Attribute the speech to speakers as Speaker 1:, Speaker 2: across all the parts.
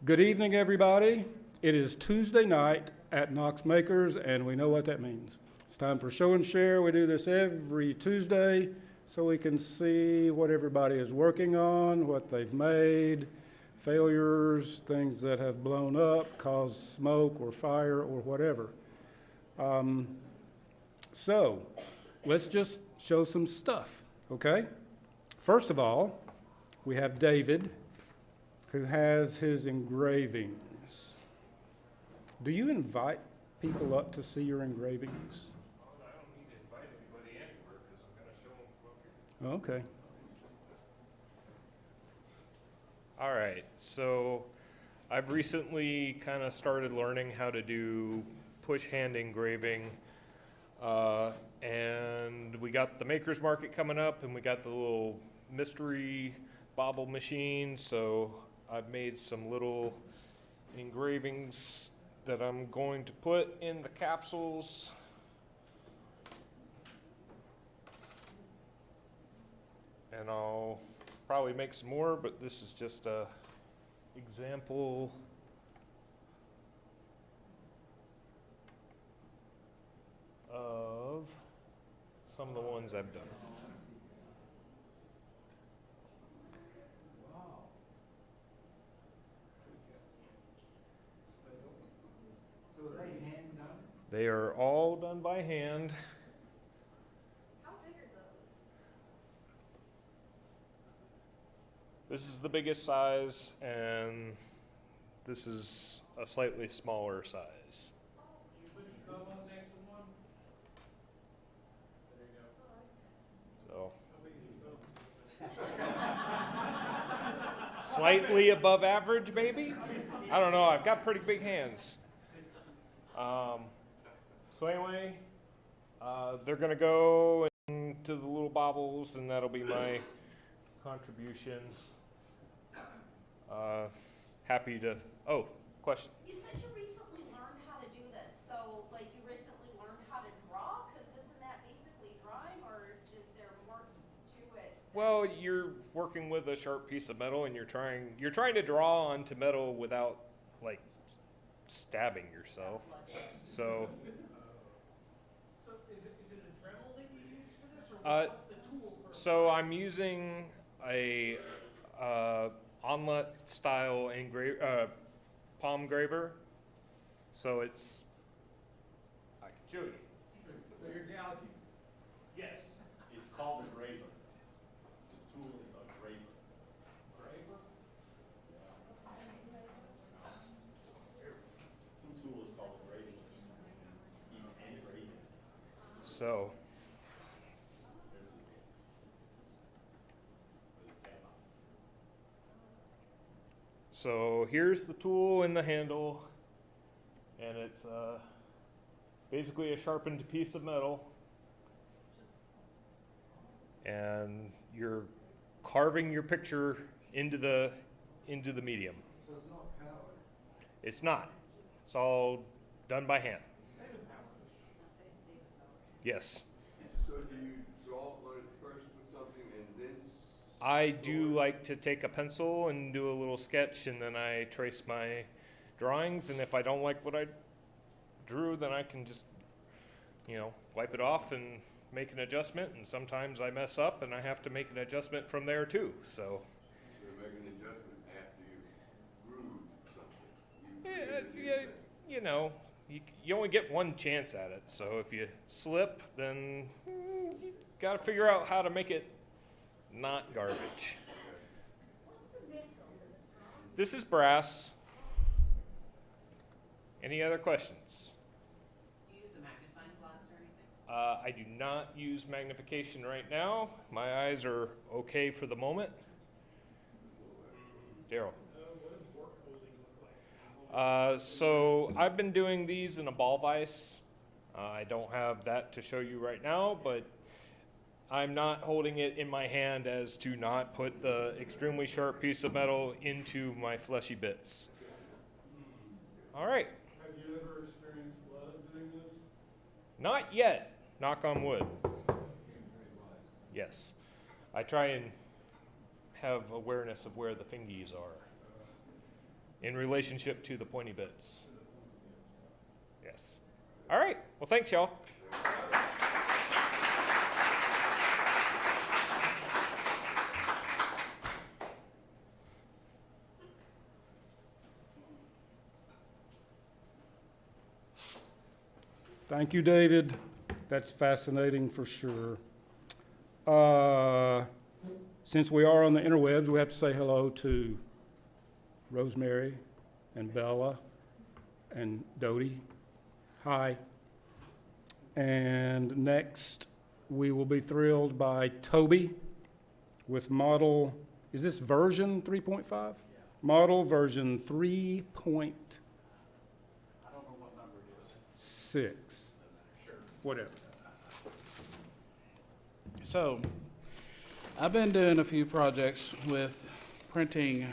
Speaker 1: Good evening, everybody. It is Tuesday night at Knox Makers, and we know what that means. It's time for show and share. We do this every Tuesday so we can see what everybody is working on, what they've made, failures, things that have blown up, caused smoke or fire or whatever. So let's just show some stuff, okay? First of all, we have David, who has his engravings. Do you invite people up to see your engravings?
Speaker 2: I don't need to invite anybody anywhere because I'm going to show them up here.
Speaker 1: Okay.
Speaker 2: All right, so I've recently kind of started learning how to do push hand engraving, and we got the Makers Market coming up, and we got the little mystery bobble machine, so I've made some little engravings that I'm going to put in the capsules. And I'll probably make some more, but this is just a example of some of the ones I've done. They are all done by hand.
Speaker 3: How big are those?
Speaker 2: This is the biggest size, and this is a slightly smaller size.
Speaker 4: You put your gum on next to one? There you go.
Speaker 2: So
Speaker 4: How big is your thumb?
Speaker 2: slightly above average, maybe? I don't know. I've got pretty big hands. So anyway, they're going to go into the little bobbles, and that'll be my contribution. Happy to, oh, question.
Speaker 3: You said you recently learned how to do this, so like you recently learned how to draw? Because isn't that basically drawing, or is there more to it?
Speaker 2: Well, you're working with a sharp piece of metal, and you're trying to draw onto metal without like stabbing yourself. So
Speaker 4: So is it a Dremel that you use for this, or what's the tool for?
Speaker 2: so I'm using a onlet style palm graver. So it's, I can show you.
Speaker 4: So your analogy.
Speaker 2: Yes.
Speaker 5: It's called a graver. The tool is a graver.
Speaker 4: Graver?
Speaker 5: The tool is called a graver. He's engraving.
Speaker 2: So So here's the tool in the handle, and it's basically a sharpened piece of metal, and you're carving your picture into the medium.
Speaker 6: So it's not powered?
Speaker 2: It's not. It's all done by hand. Yes.
Speaker 6: So do you draw on it first with something and then?
Speaker 2: I do like to take a pencil and do a little sketch, and then I trace my drawings, and if I don't like what I drew, then I can just, wipe it off and make an adjustment, and sometimes I mess up and I have to make an adjustment from there too, so.
Speaker 6: So make an adjustment after you drew something?
Speaker 2: You only get one chance at it, so if you slip, then you gotta figure out how to make it not garbage.
Speaker 3: What's the metal? Is it bronze?
Speaker 2: This is brass. Any other questions?
Speaker 7: Do you use a magnifying glass or anything?
Speaker 2: I do not use magnification right now. My eyes are okay for the moment. Daryl.
Speaker 4: What does work holding look like?
Speaker 2: So I've been doing these in a ball vise. I don't have that to show you right now, but I'm not holding it in my hand as to not put the extremely sharp piece of metal into my fleshy bits. All right.
Speaker 4: Have you ever experienced blood doing this?
Speaker 2: Not yet. Knock on wood. Yes. I try and have awareness of where the fingies are in relationship to the pointy bits. Yes. All right. Well, thanks, y'all.
Speaker 1: Thank you, David. That's fascinating for sure. Since we are on the interwebs, we have to say hello to Rosemary and Bella and Dodie. Hi. And next, we will be thrilled by Toby with model, is this version 3.5? Yeah. Model version 3.
Speaker 8: I don't know what number it is.
Speaker 1: 6.
Speaker 8: Sure.
Speaker 1: Whatever.
Speaker 8: So, I've been doing a few projects with printing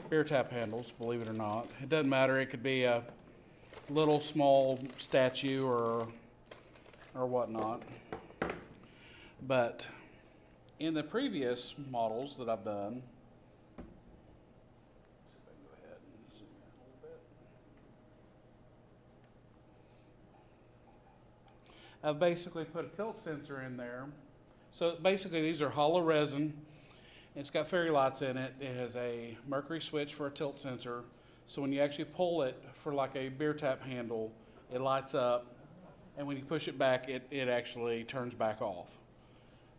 Speaker 8: beer tap handles, believe it or not. It doesn't matter, it could be a little small statue or whatnot. But in the previous models that I've done, see if I can go ahead and zoom in a little bit. I've basically put a tilt sensor in there. So basically these are hollow resin. It's got fairy lights in it. It has a mercury switch for a tilt sensor. So when you actually pull it for like a beer tap handle, it lights up. And when you push it back, it actually turns back off.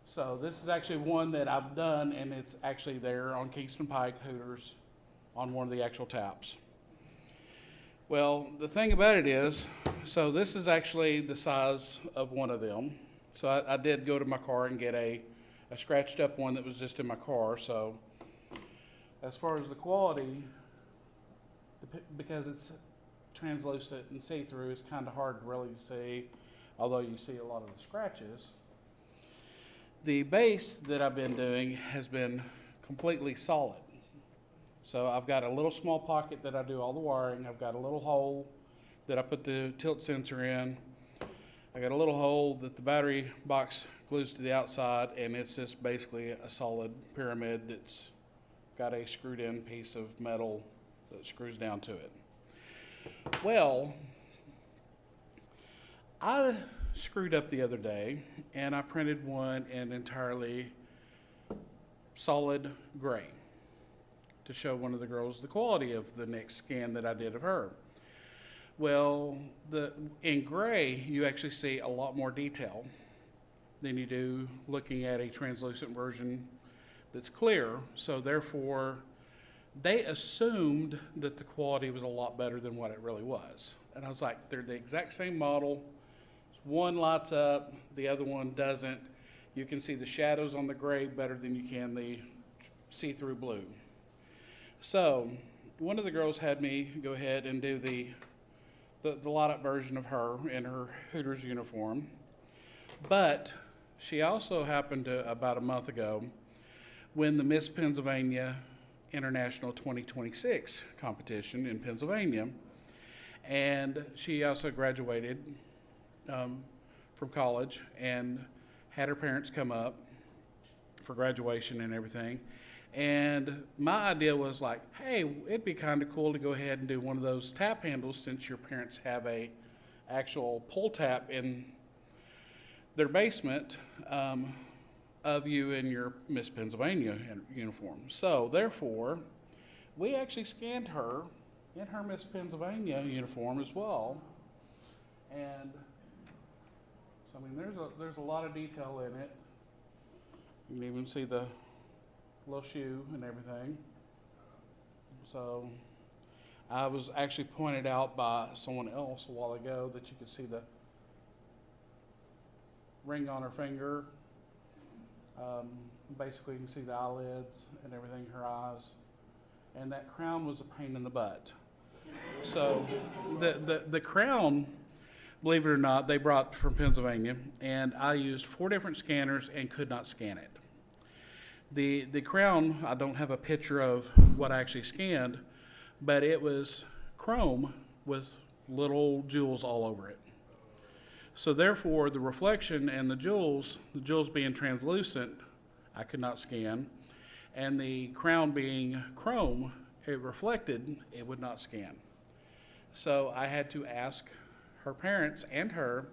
Speaker 8: So this is actually one that I've done, and it's actually there on Kingston Pike Hooters on one of the actual taps. Well, the thing about it is, so this is actually the size of one of them. So I did go to my car and get a scratched up one that was just in my car. So as far as the quality, because it's translucent and see-through, it's kind of hard really to see, although you see a lot of the scratches. The base that I've been doing has been completely solid. So I've got a little small pocket that I do all the wiring. I've got a little hole that I put the tilt sensor in. I got a little hole that the battery box glues to the outside, and it's just basically a solid pyramid that's got a screwed in piece of metal that screws down to it. Well, I screwed up the other day, and I printed one in entirely solid gray to show one of the girls the quality of the next scan that I did of her. Well, in gray, you actually see a lot more detail than you do looking at a translucent version that's clear. So therefore, they assumed that the quality was a lot better than what it really was. And I was like, they're the exact same model. One lights up, the other one doesn't. You can see the shadows on the gray better than you can the see-through blue. So one of the girls had me go ahead and do the light-up version of her in her Hooters uniform. But she also happened to, about a month ago, win the Miss Pennsylvania International 2026 competition in Pennsylvania. And she also graduated from college and had her parents come up for graduation and everything. And my idea was like, hey, it'd be kind of cool to go ahead and do one of those tap handles since your parents have a actual pull tap in their basement of you in your Miss Pennsylvania uniform. So therefore, we actually scanned her in her Miss Pennsylvania uniform as well. And so, I mean, there's a lot of detail in it. You can even see the little shoe and everything. So I was actually pointed out by someone else a while ago that you could see the ring on her finger. Basically, you can see the eyelids and everything, her eyes. And that crown was a pain in the butt. So the crown, believe it or not, they brought from Pennsylvania, and I used 4 different scanners and could not scan it. The crown, I don't have a picture of what I actually scanned, but it was chrome with little jewels all over it. So therefore, the reflection and the jewels being translucent, I could not scan, and the crown being chrome, it reflected, it would not scan. So I had to ask her parents and her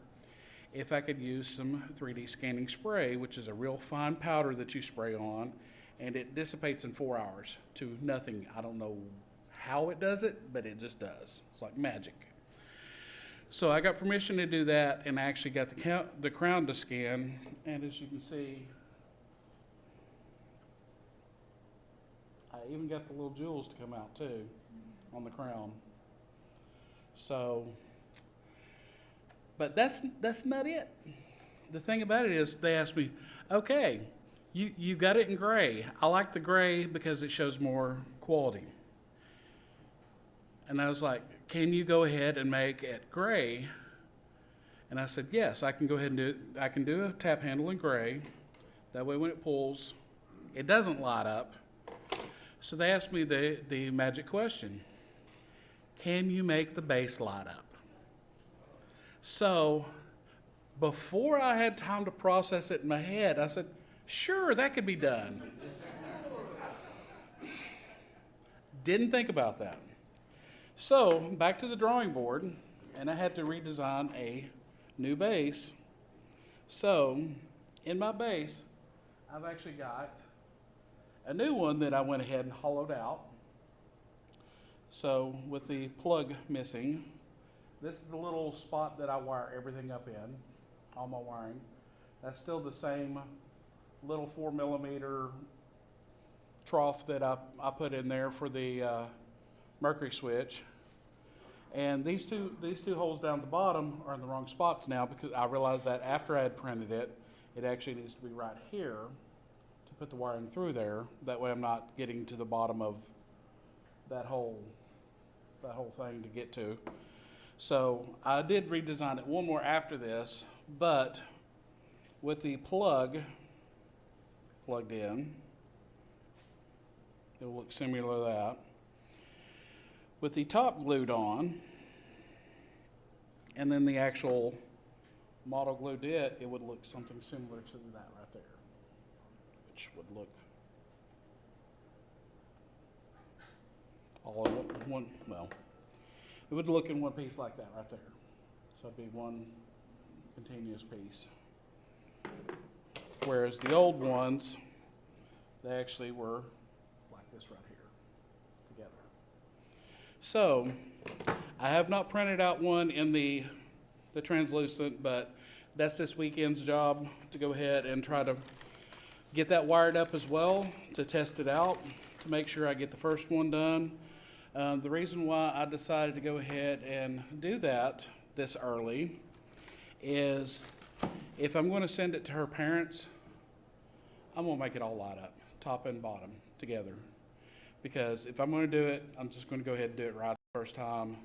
Speaker 8: if I could use some 3D scanning spray, which is a real fine powder that you spray on, and it dissipates in 4 hours to nothing. I don't know how it does it, but it just does. It's like magic. So I got permission to do that, and I actually got the crown to scan, and as you can see, I even got the little jewels to come out too on the crown. So, but that's not it. The thing about it is they asked me, okay, you got it in gray. I like the gray because it shows more quality. And I was like, can you go ahead and make it gray? And I said, yes, I can go ahead and do it. I can do a tap handle in gray. That way when it pulls, it doesn't light up. So they asked me the magic question. Can you make the base light up? So before I had time to process it in my head, I said, sure, that could be done. Didn't think about that. So back to the drawing board, and I had to redesign a new base. So in my base, I've actually got a new one that I went ahead and hollowed out. So with the plug missing, this is the little spot that I wire everything up in, all my wiring. That's still the same little 4mm trough that I put in there for the mercury switch. And these two holes down at the bottom are in the wrong spots now, because I realized that after I had printed it, it actually needs to be right here to put the wiring through there. That way I'm not getting to the bottom of that whole thing to get to. So I did redesign it one more after this, but with the plug plugged in, it'll look similar to that. With the top glued on, and then the actual model glued it would look something similar to that right there, which would look all in one, well, it would look in one piece like that right there. So it'd be one continuous piece. Whereas the old ones, they actually were like this right here, together. So I have not printed out one in the translucent, but that's this weekend's job to go ahead and try to get that wired up as well, to test it out, to make sure I get the first one done. The reason why I decided to go ahead and do that this early is if I'm going to send it to her parents, I'm going to make it all light up, top and bottom together. Because if I'm going to do it, I'm just going to go ahead and do it right the first time.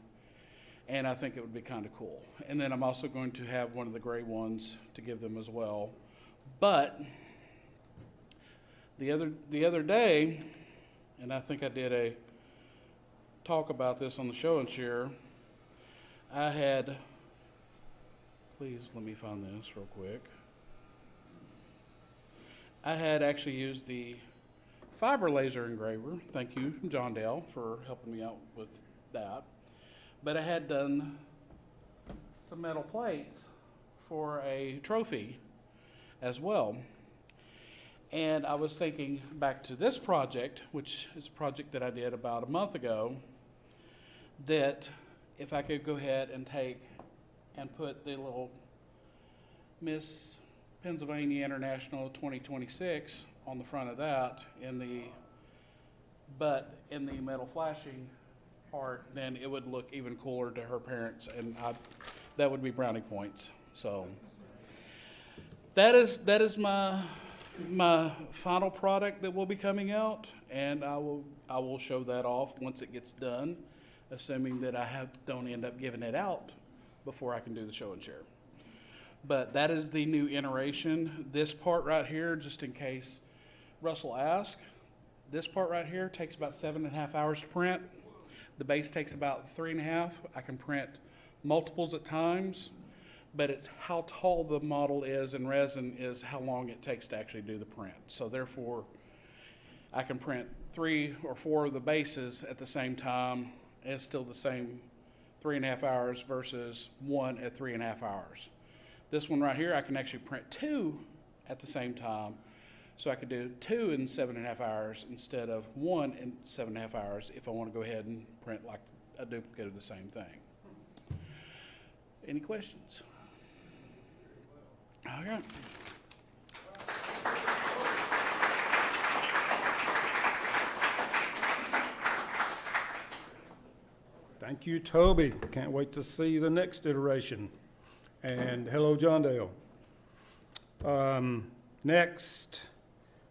Speaker 8: And I think it would be kind of cool. And then I'm also going to have one of the gray ones to give them as well. But the other day, and I think I did a talk about this on the show and share, I had, please let me find this real quick. I had actually used the fiber laser engraver. Thank you, John Dale, for helping me out with that. But I had done some metal plates for a trophy as well. And I was thinking back to this project, which is a project that I did about a month ago, that if I could go ahead and take and put the little Miss Pennsylvania International 2026 on the front of that in the metal flashing part, then it would look even cooler to her parents, and that would be brownie points. So that is my final product that will be coming out, and I will show that off once it gets done, assuming that I don't end up giving it out before I can do the show and share. But that is the new iteration. This part right here, just in case Russell asks, this part right here takes about 7.5 hours to print. The base takes about 3.5. I can print multiples at times, but it's how tall the model is in resin is how long it takes to actually do the print. So therefore, I can print 3 or 4 of the bases at the same time, it's still the same 3.5 hours versus 1 at 3.5 hours. This one right here, I can actually print 2 at the same time. So I could do 2 in 7.5 hours instead of 1 in 7.5 hours if I want to go ahead and print like a duplicate of the same thing. Any questions? All right.
Speaker 1: Thank you, Toby. Can't wait to see the next iteration. And hello, John Dale. Next,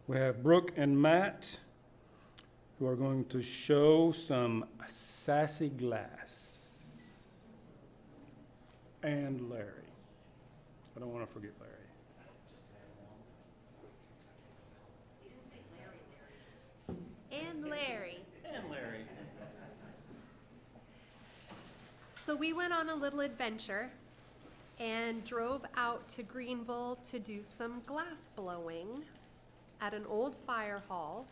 Speaker 1: we have Brooke and Matt, who are going to show some sassy glass. And Larry. I don't want to forget Larry.
Speaker 3: You didn't say Larry.
Speaker 9: And Larry.
Speaker 4: And Larry.
Speaker 9: So we went on a little adventure and drove out to Greenville to do some glass blowing at an old fire hall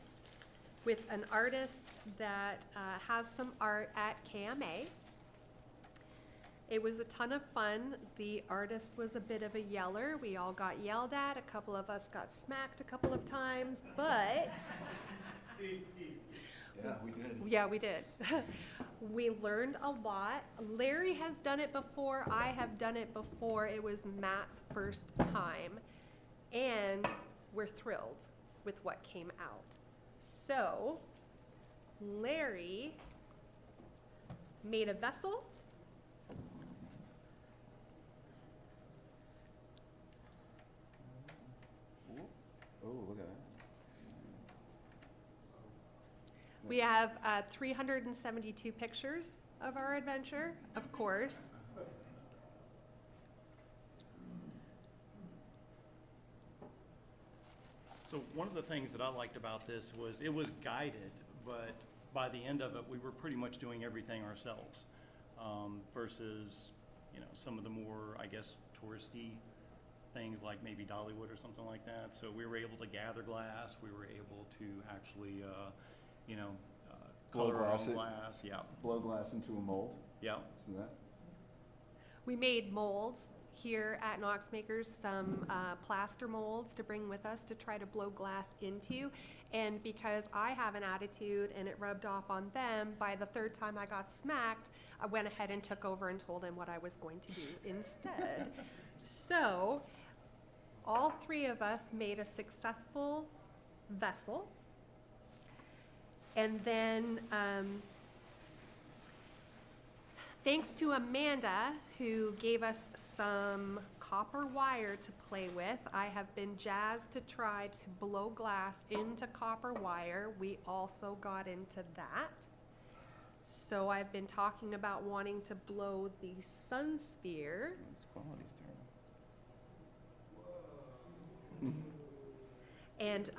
Speaker 9: with an artist that has some art at KMA. It was a ton of fun. The artist was a bit of a yeller. We all got yelled at. A couple of us got smacked a couple of times, but
Speaker 6: Yeah, we did.
Speaker 9: yeah, we did. We learned a lot. Larry has done it before. I have done it before. It was Matt's first time. And we're thrilled with what came out. So, Larry made a vessel.
Speaker 6: Oh, look at that.
Speaker 9: We have 372 pictures of our adventure, of course.
Speaker 4: So one of the things that I liked about this was it was guided, but by the end of it, we were pretty much doing everything ourselves, versus, you know, some of the more, I guess, touristy things like maybe Dollywood or something like that. So we were able to gather glass. We were able to actually, you know,
Speaker 10: Blow
Speaker 4: color our
Speaker 10: glass
Speaker 4: own
Speaker 10: it.
Speaker 4: glass. Yeah,
Speaker 10: Blow glass into a mold.
Speaker 4: yeah.
Speaker 10: See that?
Speaker 9: We made molds here at Knox Makers, some plaster molds to bring with us to try to blow glass into. And because I have an attitude and it rubbed off on them, by the third time I got smacked, I went ahead and took over and told him what I was going to do instead. So, all 3 of us made a successful vessel. And then, thanks to Amanda, who gave us some copper wire to play with, I have been jazzed to try to blow glass into copper wire. We also got into that. So I've been talking about wanting to blow the sun sphere.
Speaker 10: This quality's terrible.
Speaker 9: And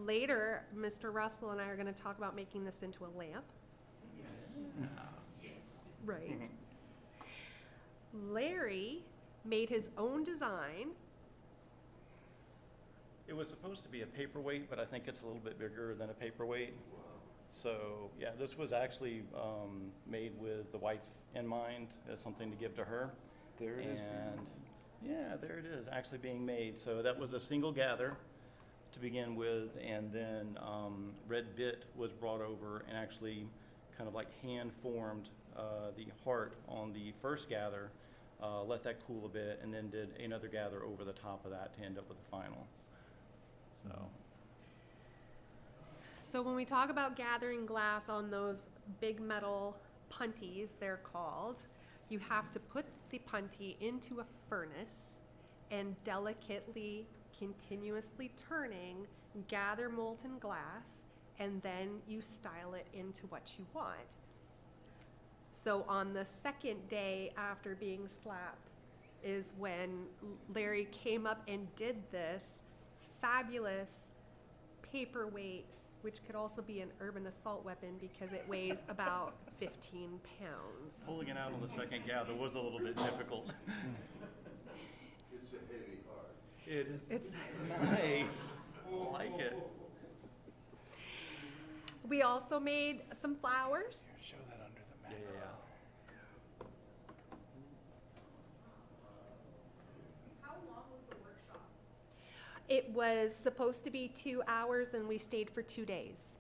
Speaker 9: later, Mr. Russell and I are going to talk about making this into a lamp. Right. Larry made his own design.
Speaker 4: It was supposed to be a paperweight, but I think it's a little bit bigger than a paperweight. So, yeah, this was actually made with the wife in mind as something to give to her.
Speaker 10: There it is.
Speaker 4: And, yeah, there it is, actually being made. So that was a single gather to begin with, and then red bit was brought over and actually kind of like hand formed the heart on the first gather, let that cool a bit, and then did another gather over the top of that to end up with the final.
Speaker 9: So when we talk about gathering glass on those big metal punties, they're called, you have to put the punty into a furnace and delicately, continuously turning, gather molten glass, and then you style it into what you want. So on the second day after being slapped is when Larry came up and did this fabulous paperweight, which could also be an urban assault weapon because it weighs about 15 pounds.
Speaker 4: Pulling it out on the second gather was a little bit difficult.
Speaker 6: It's a heavy heart.
Speaker 4: It is
Speaker 9: It's
Speaker 4: nice. I like it.
Speaker 9: We also made some flowers.
Speaker 8: Show that under the
Speaker 4: Yeah,
Speaker 8: map.
Speaker 3: How long was the workshop?
Speaker 9: It was supposed to be 2 hours and we stayed for 2 days.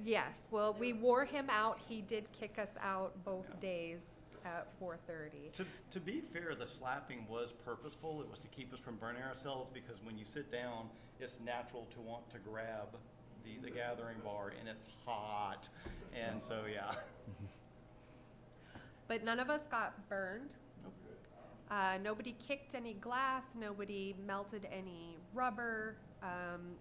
Speaker 9: Yes, well, we wore him out. He did kick us out both days at 4:30.
Speaker 4: To be fair, the slapping was purposeful. It was to keep us from burning ourselves, because when you sit down, it's natural to want to grab the gathering bar, and it's hot. And so, yeah.
Speaker 9: But none of us got burned. Nobody kicked any glass, nobody melted any rubber.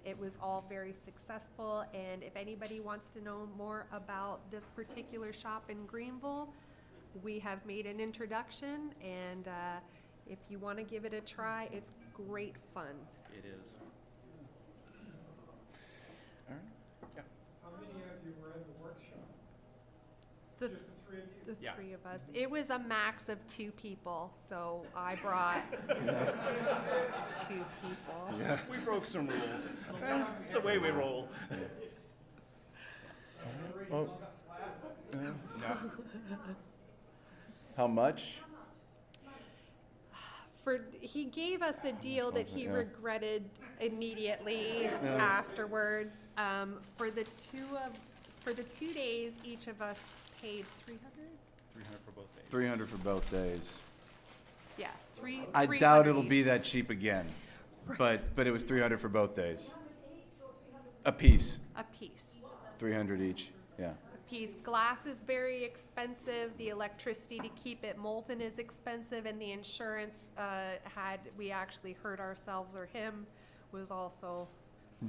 Speaker 9: It was all very successful, and if anybody wants to know more about this particular shop in Greenville, we have made an introduction, and if you want to give it a try, it's great fun.
Speaker 4: It is.
Speaker 8: All right.
Speaker 4: Yeah.
Speaker 1: How many of you were in the workshop?
Speaker 9: The,
Speaker 1: Just the three of you?
Speaker 9: the
Speaker 4: Yeah.
Speaker 9: 3 of us. It was a max of 2 people, so I brought 2 people.
Speaker 4: We broke some rules. It's the way we roll.
Speaker 10: Oh. How much?
Speaker 9: He gave us a deal that he
Speaker 10: Yeah.
Speaker 9: regretted immediately afterwards. For the 2 days, each of us paid 300.
Speaker 4: 300 for both days.
Speaker 10: 300 for both days.
Speaker 9: Yeah, three.
Speaker 10: I
Speaker 9: 300
Speaker 10: doubt it'll
Speaker 9: each.
Speaker 10: be that cheap again, but it was 300 for both days. A piece,
Speaker 9: A piece.
Speaker 10: 300 each, yeah.
Speaker 9: A piece. Glass is very expensive. The electricity to keep it molten is expensive, and the insurance had we actually hurt ourselves or him was also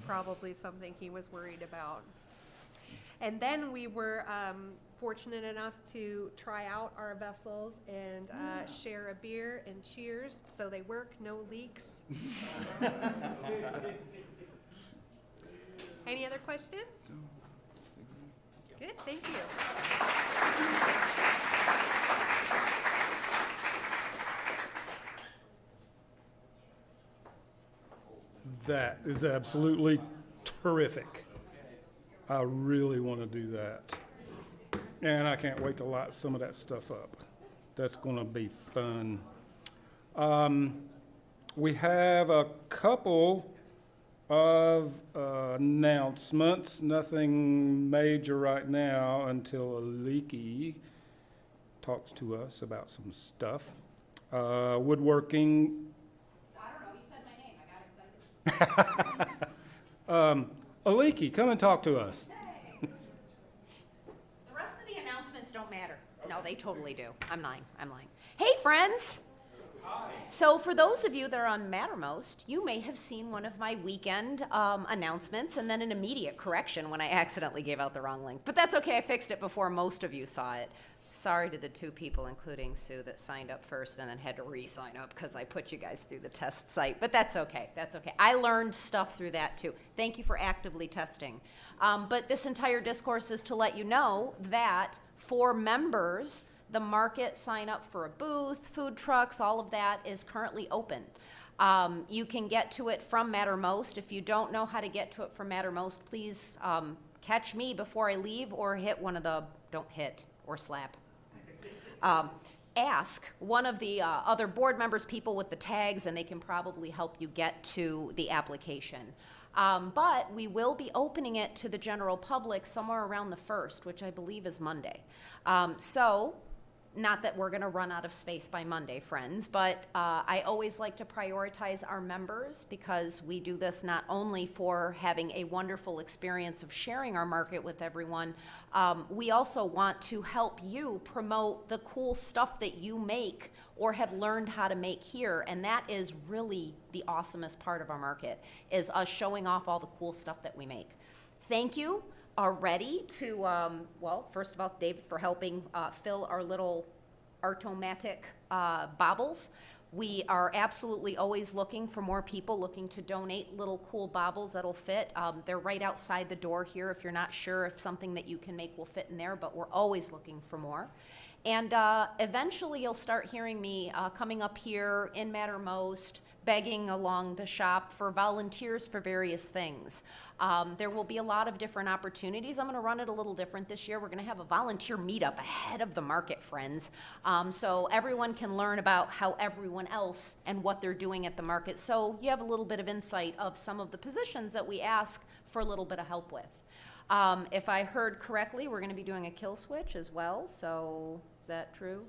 Speaker 9: probably something he was worried about. And then we were fortunate enough to try out our vessels and share a beer and cheers. So they work, no leaks. Any other questions? Good, thank you.
Speaker 1: That is absolutely terrific. I really want to do that. And I can't wait to light some of that stuff up. That's going to be fun. We have a couple of announcements, nothing major right now until Aliki talks to us about some stuff. Woodworking.
Speaker 3: I don't know, you said my name, I got excited.
Speaker 1: Aliki, come and talk to us.
Speaker 3: The rest of the announcements don't matter. No, they totally do. I'm lying. Hey, friends! So for those of you that are on Mattermost, you may have seen one of my weekend announcements and then an immediate correction when I accidentally gave out the wrong link. But that's okay, I fixed it before most of you saw it. Sorry to the 2 people, including Sue, that signed up first and then had to re-sign up because I put you guys through the test site. But that's okay, that's okay. I learned stuff through that too. Thank you for actively testing. But this entire discourse is to let you know that for members, the market, sign up for a booth, food trucks, all of that is currently open. You can get to it from Mattermost. If you don't know how to get to it from Mattermost, please catch me before I leave or hit one of the, don't hit or slap. Ask one of the other board members, people with the tags, and they can probably help you get to the application. But we will be opening it to the general public somewhere around the 1st, which I believe is Monday. So, not that we're going to run out of space by Monday, friends, but I always like to prioritize our members because we do this not only for having a wonderful experience of sharing our market with everyone, we also want to help you promote the cool stuff that you make or have learned how to make here, and that is really the awesomest part of our market, is us showing off all the cool stuff that we make. Thank you already to, well, first of all, David, for helping fill our little Artomatic baubles. We are absolutely always looking for more people looking to donate little cool baubles that'll fit. They're right outside the door here if you're not sure if something that you can make will fit in there, but we're always looking for more. And eventually you'll start hearing me coming up here in Mattermost, begging along the shop for volunteers for various things. There will be a lot of different opportunities. I'm going to run it a little different this year. We're going to have a volunteer meetup ahead of the market, friends. So everyone can learn about how everyone else and what they're doing at the market. So you have a little bit of insight of some of the positions that we ask for a little bit of help with. If I heard correctly, we're going to be doing a kill switch as well. So is that true?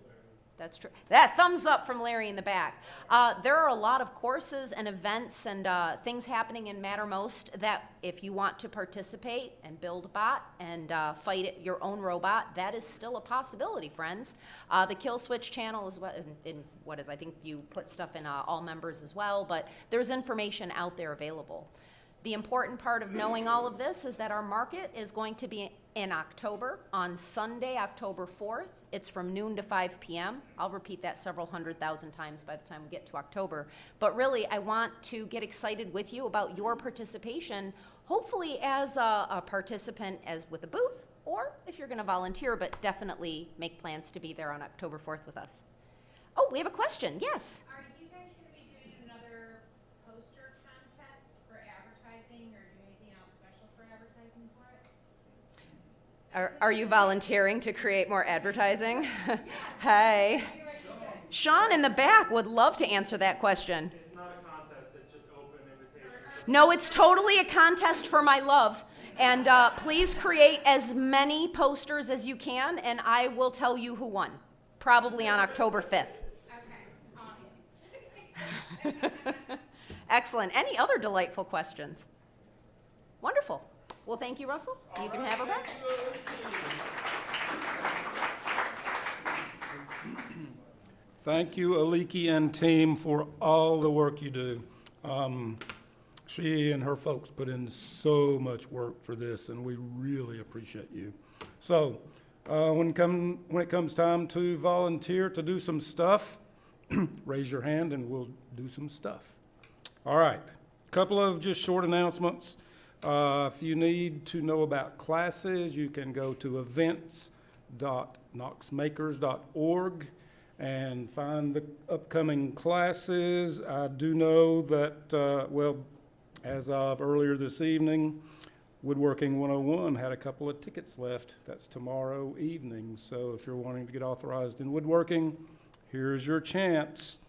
Speaker 3: That's true. That thumbs up from Larry in the back. There are a lot of courses and events and things happening in Mattermost that if you want to participate and build a bot and fight your own robot, that is still a possibility, friends. The Kill Switch channel is I think you put stuff in all members as well, but there's information out there available. The important part of knowing all of this is that our market is going to be in October, on Sunday, October 4th. It's from noon to 5 p.m. I'll repeat that several 100,000 times by the time we get to October. But really, I want to get excited with you about your participation, hopefully as a participant as with a booth, or if you're going to volunteer, but definitely make plans to be there on October 4th with us. Oh, we have a question. Yes.
Speaker 7: Are you guys gonna be doing another poster contest for advertising or do anything else special for advertising for it?
Speaker 3: Are you volunteering to create more advertising? Hey. Sean in the back would love to answer that question.
Speaker 2: It's not a contest, it's just open invitation.
Speaker 3: No, it's totally a contest for my love. And please create as many posters as you can, and I will tell you who won, probably on October 5th.
Speaker 7: Okay, awesome.
Speaker 3: Excellent. Any other delightful questions? Wonderful. Well, thank you, Russell. You can have her back.
Speaker 1: Thank you, Aliki and team, for all the work you do. She and her folks put in so much work for this, and we really appreciate you. So, when it comes time to volunteer to do some stuff, raise your hand and we'll do some stuff. All right, couple of just short announcements. If you need to know about classes, you can go to events.knoxmakers.org and find the upcoming classes. I do know that, as of earlier this evening, Woodworking 101 had a couple of tickets left. That's tomorrow evening. So if you're wanting to get authorized in woodworking, here's your chance.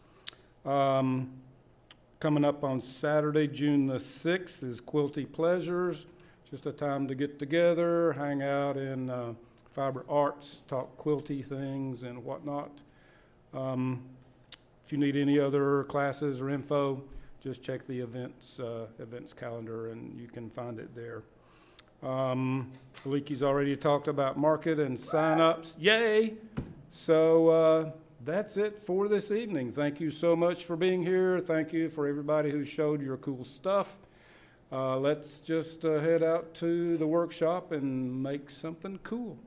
Speaker 1: Coming up on Saturday, June the 6th is Quilty Pleasures. Just a time to get together, hang out in Fiber Arts, talk quilty things and whatnot. If you need any other classes or info, just check the events calendar and you can find it there. Aliki's already talked about market and sign-ups. Yay! So that's it for this evening. Thank you so much for being here. Thank you for everybody who showed your cool stuff. Let's just head out to the workshop and make something cool.